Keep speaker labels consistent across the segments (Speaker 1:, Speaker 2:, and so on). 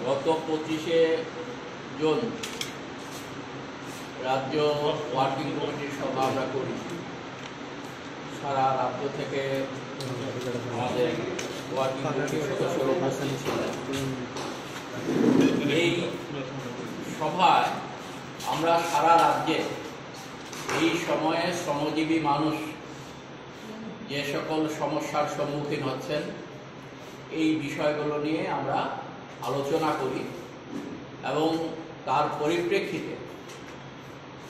Speaker 1: গত 25শে জুন রাজ্য ওয়ার্কিং কমিটির সভা আমরা করি। সারা রাজ্য থেকে আমাদের ওয়ার্কিং কমিটির সদস্যরা উপস্থিত ছিলেন। এই সভায় আমরা সারা রাজ্যে এই সময়ে শ্রমজীবী মানুষ যে সকল সমস্যার সম্মুখীন হচ্ছেন এই বিষয়গুলো নিয়ে আমরা আলোচনা করি এবং তার পরিপ্রেক্ষিতে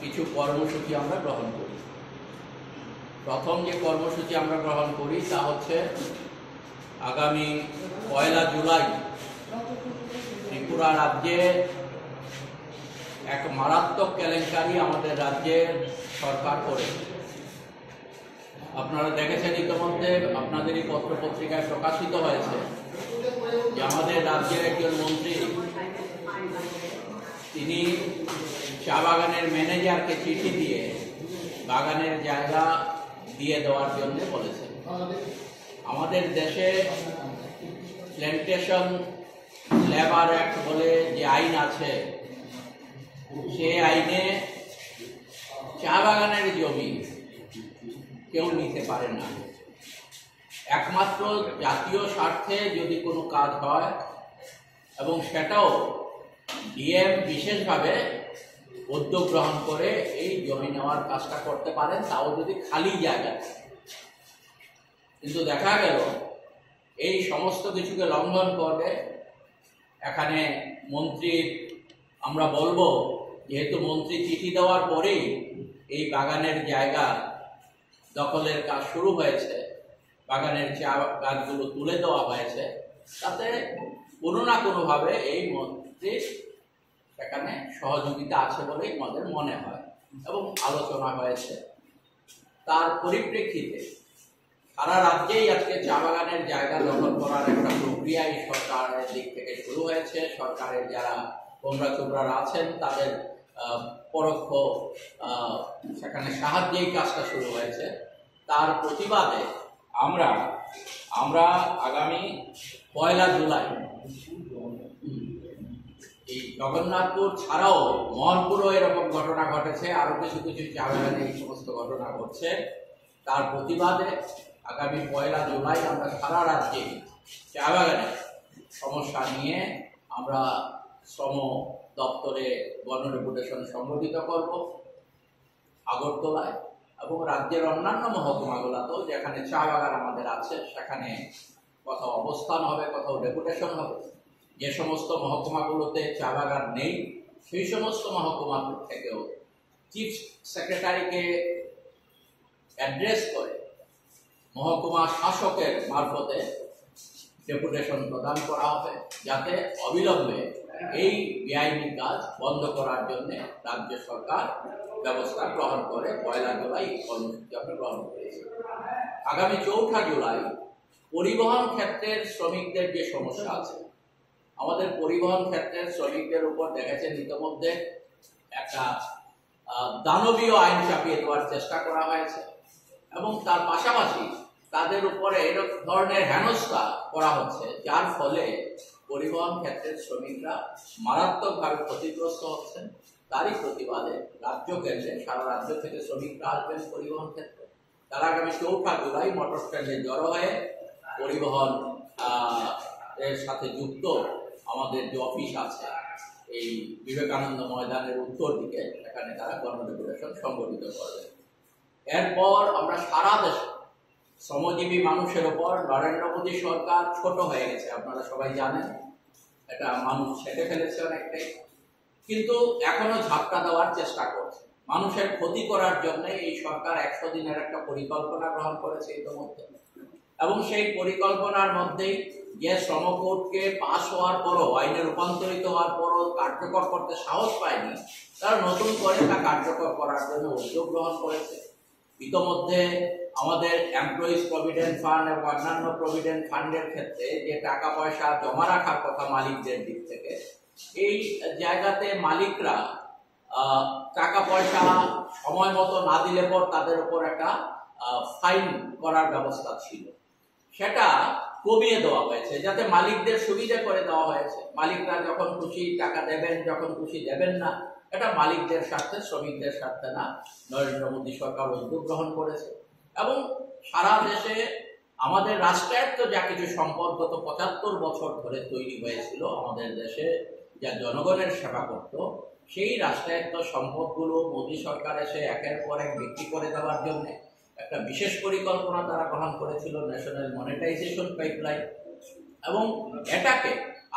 Speaker 1: কিছু কর্মসূচি আমরা গ্রহণ করি। প্রথম যে কর্মসূচি আমরা গ্রহণ করি তা হচ্ছে আগামী 1 জুলাই ত্রিপুরা রাজ্যে এক মারাত্মক কেলেঙ্কারি আমাদের রাজ্যের সরকার করেছে। আপনারা দেখেছেন ইতিমধ্যে আপনাদেরই পত্রপত্রিকায় প্রকাশিত হয়েছে যে আমাদের রাজ্যের একজন মন্ত্রী তিনি চা বাগানের ম্যানেজারকে চিঠি দিয়ে বাগানের জায়গা দিয়ে দেওয়ার জন্য বলেছেন। আমাদের দেশে প্ল্যান্টেশন লেবার অ্যাক্ট বলে যে আইন আছে, সে আইনে চা বাগানের জমি কেউ নিতে পারে না। একমাত্র জাতীয় স্বার্থে যদি কোনো কাজ হয় এবং সেটাও ডিএম বিশেষভাবে উদ্যোগ গ্রহণ করে এই জমি নেওয়ার কাজটা করতে পারেন, তাও যদি খালি জায়গা। কিন্তু দেখা গেল এই সমস্ত কিছুকে লঙ্ঘন করে এখানে মন্ত্রী, আমরা বলবো যেহেতু মন্ত্রী চিঠি দেওয়ার পরেই এই বাগানের জায়গা দখলের কাজ শুরু হয়েছে, বাগানের চা গাছগুলো তুলে দেওয়া হয়েছে, তাতে কোনো না কোনোভাবে এই মন্ত্রীর সেখানে সহযোগিতা আছে বলেই আমাদের মনে হয় এবং আলোচনা হয়েছে। তার পরিপ্রেক্ষিতে সারা রাজ্যেই আজকে চা বাগানের জায়গা দখল করার একটা প্রক্রিয়া এই সরকারের দিক থেকে শুরু হয়েছে। সরকারের যারা কোমরা চোপড়ারা আছেন তাদের পরোক্ষ সেখানে সাহায্যেই কাজটা শুরু হয়েছে। তার প্রতিবাদে আমরা আগামী 1 জুলাই এই জগন্নাথপুর ছাড়াও মোহনপুরও এরকম ঘটনা ঘটেছে, আরো কিছু কিছু চা বাগানে এই সমস্ত ঘটনা ঘটছে। তার প্রতিবাদে আগামী 1 জুলাই আমরা সারা রাজ্যে চা বাগানের সমস্যা নিয়ে আমরা শ্রম দপ্তরে গণডেপুটেশন সংগঠিত করব আগরতলায় এবং রাজ্যের অন্যান্য মহকুমাগুলোতেও যেখানে চা বাগান আমাদের আছে সেখানে কোথাও অবস্থান হবে, কোথাও ডেপুটেশন হবে। যে সমস্ত মহকুমাগুলোতে চা বাগান নেই সেই সমস্ত মহকুমা থেকেও চিফ সেক্রেটারিকে অ্যাড্রেস করে মহকুমা শাসকের মারফতে ডেপুটেশন প্রদান করা হবে, যাতে অবিলম্বে এই বেআইনি কাজ বন্ধ করার জন্য রাজ্য সরকার ব্যবস্থা গ্রহণ করে 1 জুলাই কর্মসূচি আমরা গ্রহণ করেছি। আগামী 4 জুলাই পরিবহন ক্ষেত্রের শ্রমিকদের যে সমস্যা আছে, আমাদের পরিবহন ক্ষেত্রের শ্রমিকদের উপর দেখেছেন ইতিমধ্যে একটা দানবীয় আইন চাপিয়ে দেওয়ার চেষ্টা করা হয়েছে এবং তার পাশাপাশি তাদের উপরে এরকম ধরনের হেনস্থা করা হচ্ছে, যার ফলে পরিবহন ক্ষেত্রের শ্রমিকরা মারাত্মকভাবে ক্ষতিগ্রস্ত হচ্ছেন। তারই প্রতিবাদে রাজ্য কেন্দ্রে সারা রাজ্য থেকে শ্রমিকরা আসবেন পরিবহন ক্ষেত্রে। তারা আগামী 4 জুলাই মোটর স্ট্যান্ডে জড়ো হয়ে পরিবহন এর সাথে যুক্ত আমাদের যে অফিস আছে এই বিবেকানন্দ ময়দানের উত্তর দিকে, সেখানে তারা গণডেপুটেশন সংগঠিত করবে। এরপর আমরা সারা দেশে শ্রমজীবী মানুষের ওপর নরেন্দ্র মোদী সরকার ছোট হয়ে গেছে, আপনারা সবাই জানেন, এটা মানুষ ছেটে ফেলেছে অনেকটাই, কিন্তু এখনো ঝাপটা দেওয়ার চেষ্টা করছে। মানুষের ক্ষতি করার জন্য এই সরকার 100 দিনের একটা পরিকল্পনা গ্রহণ করেছে ইতিমধ্যে এবং সেই পরিকল্পনার মধ্যেই যে শ্রম কোডকে পাস হওয়ার পরও, আইনে রূপান্তরিত হওয়ার পরও কার্যকর করতে সাহস পায়নি, তারা নতুন করে তা কার্যকর করার জন্য উদ্যোগ গ্রহণ করেছে। ইতিমধ্যে আমাদের এমপ্লয়িজ প্রভিডেন্ট ফান্ড এবং অন্যান্য প্রভিডেন্ট ফান্ডের ক্ষেত্রে যে টাকা পয়সা জমা রাখার কথা মালিকদের দিক থেকে, এই জায়গাতে মালিকরা টাকা পয়সা সময় মতো না দিলে পর তাদের উপর একটা ফাইন করার ব্যবস্থা ছিল। সেটা কমিয়ে দেওয়া হয়েছে, যাতে মালিকদের সুবিধা করে দেওয়া হয়েছে। মালিকরা যখন খুশি টাকা দেবেন, যখন খুশি দেবেন না, এটা মালিকদের স্বার্থে, শ্রমিকদের স্বার্থে না। নরেন্দ্র মোদী সরকার উদ্যোগ গ্রহণ করেছে এবং সারা দেশে আমাদের রাষ্ট্রায়ত্ত যা কিছু সম্পদ গত ৭৫ বছর ধরে তৈরি হয়েছিল আমাদের দেশে, যা জনগণের সেবা করত, সেই রাষ্ট্রায়ত্ত সম্পদগুলো মোদী সরকার এসে একের পর এক বিক্রি করে দেওয়ার জন্য একটা বিশেষ পরিকল্পনা তারা গ্রহণ করেছিল, ন্যাশনাল মনিটাইজেশন পাইপলাইন। এবং এটাকে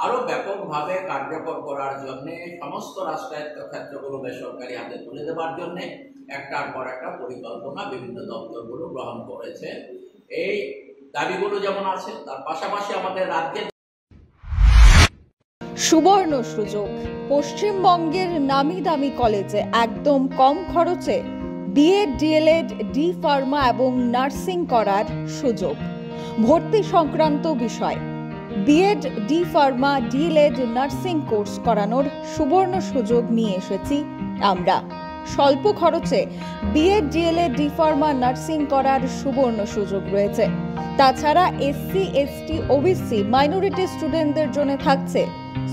Speaker 1: আরো ব্যাপকভাবে কার্যকর করার জন্য সমস্ত রাষ্ট্রায়ত্ত ক্ষেত্রগুলো বেসরকারি হাতে তুলে দেওয়ার জন্য একটার পর একটা পরিকল্পনা বিভিন্ন দপ্তরগুলো গ্রহণ করেছে। এই দাবিগুলো যেমন আছে, তার পাশাপাশি আমাদের রাজ্যে
Speaker 2: সুবর্ণ সুযোগ, পশ্চিমবঙ্গের নামি দামি কলেজে একদম কম খরচে বিএড, ডিএলএড, ডি ফার্মা এবং নার্সিং করার সুযোগ। ভর্তি সংক্রান্ত বিষয় BEd, D pharma, DElEd, nursing course করানোর সুবর্ণ সুযোগ নিয়ে এসেছি আমরা। স্বল্প খরচে BEd, DElEd, D pharma, nursing করার সুবর্ণ সুযোগ রয়েছে। তাছাড়া এসসি, এসটি, ওবিসি, মাইনরিটি স্টুডেন্টদের জন্য থাকছে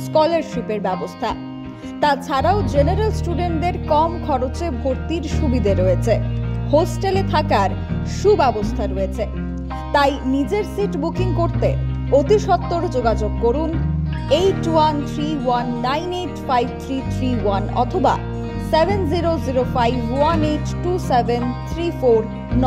Speaker 2: স্কলারশিপের ব্যবস্থা। তাছাড়াও জেনারেল স্টুডেন্টদের কম খরচে ভর্তির সুবিধে রয়েছে। হোস্টেলে থাকার সুব্যবস্থা রয়েছে। তাই নিজের সিট বুকিং করতে অতি সত্বর যোগাযোগ করুন 8131985331 অথবা 7005182734